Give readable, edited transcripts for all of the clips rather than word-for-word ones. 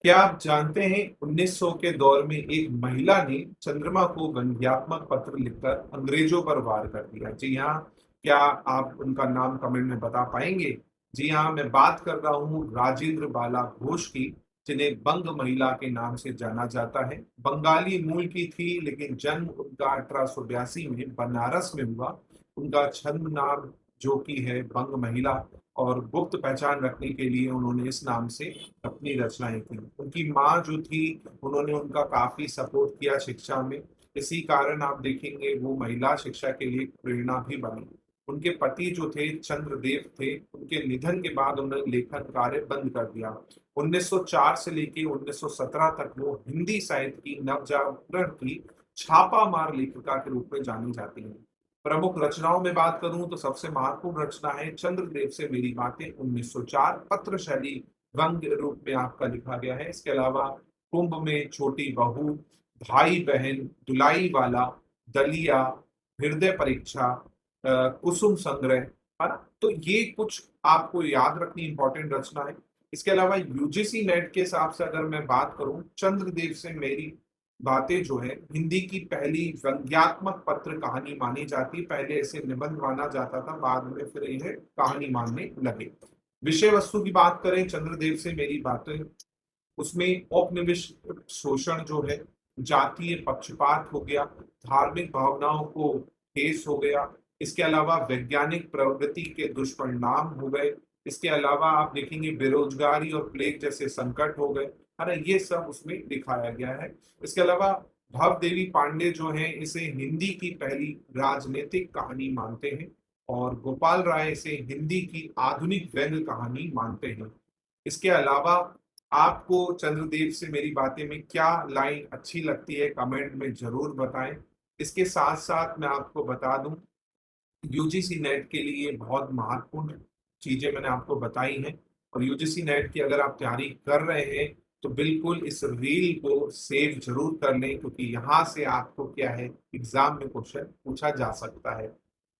क्या आप जानते हैं 1900 के दौर में एक महिला ने चंद्रमा को व्यंग्यात्मक पत्र लिखकर अंग्रेजों पर वार कर दिया? जी हाँ। क्या आप उनका नाम कमेंट में बता पाएंगे? जी हाँ, मैं बात कर रहा हूँ राजेंद्र बाला घोष की, जिन्हें बंग महिला के नाम से जाना जाता है। बंगाली मूल की थी, लेकिन जन्म उनका 1882 में बनारस में हुआ। उनका छद्म नाम जो कि है बंग महिला, और गुप्त पहचान रखने के लिए उन्होंने इस नाम से अपनी रचनाएं की। उनकी माँ जो थी, उन्होंने उनका काफी सपोर्ट किया शिक्षा में। इसी कारण आप देखेंगे वो महिला शिक्षा के लिए प्रेरणा भी बनी। उनके पति जो थे चंद्रदेव थे, उनके निधन के बाद उन्होंने लेखन कार्य बंद कर दिया। 1904 से लेके 1917 तक वो हिंदी साहित्य की नवजागरण की छापामार लेखिका के रूप में जानी जाती हैं। प्रमुख रचनाओं में बात करूं तो सबसे महत्वपूर्ण रचना है चंद्रदेव से मेरी बातें 1904, पत्र शैली व्यंग्य रूप में आपका लिखा गया है। इसके अलावा कुंभ में छोटी बहू, भाई बहन, दुलाई वाला, दलिया, हृदय परीक्षा, कुसुम संग्रह, है ना? तो ये कुछ आपको याद रखनी इंपॉर्टेंट रचना है। इसके अलावा यूजीसी नेट के हिसाब से अगर मैं बात करूं, चंद्रदेव से मेरी बातें जो है हिंदी की पहली व्यंग्यात्मक पत्र कहानी मानी जाती है। पहले इसे निबंध माना जाता था, बाद में फिर यह कहानी मानने लगे। विषय वस्तु की बात करें चंद्रदेव से मेरी बातें, उसमें औपनिवेशिक शोषण जो है, जातीय पक्षपात हो गया, धार्मिक भावनाओं को ठेस हो गया। इसके अलावा वैज्ञानिक प्रगति के दुष्परिणाम हो गए। इसके अलावा आप देखेंगे बेरोजगारी और प्लेग जैसे संकट हो गए, है ना? ये सब उसमें दिखाया गया है। इसके अलावा भव देवी पांडे जो है इसे हिंदी की पहली राजनीतिक कहानी मानते हैं, और गोपाल राय इसे हिंदी की आधुनिक व्यंग्य कहानी मानते हैं। इसके अलावा आपको चंद्रदेव से मेरी बातें में क्या लाइन अच्छी लगती है, कमेंट में जरूर बताएं। इसके साथ साथ मैं आपको बता दूं, यूजीसी नेट के लिए बहुत महत्वपूर्ण चीजें मैंने आपको बताई हैं। और यूजीसी नेट की अगर आप तैयारी कर रहे हैं तो बिल्कुल इस रील को सेव जरूर कर लें, क्योंकि यहाँ से आपको क्या है, एग्जाम में क्वेश्चन पूछा जा सकता है।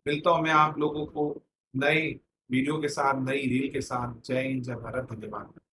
मिलता हूं मैं आप लोगों को नए वीडियो के साथ, नई रील के साथ। जय हिंद, जय भारत, धन्यवाद।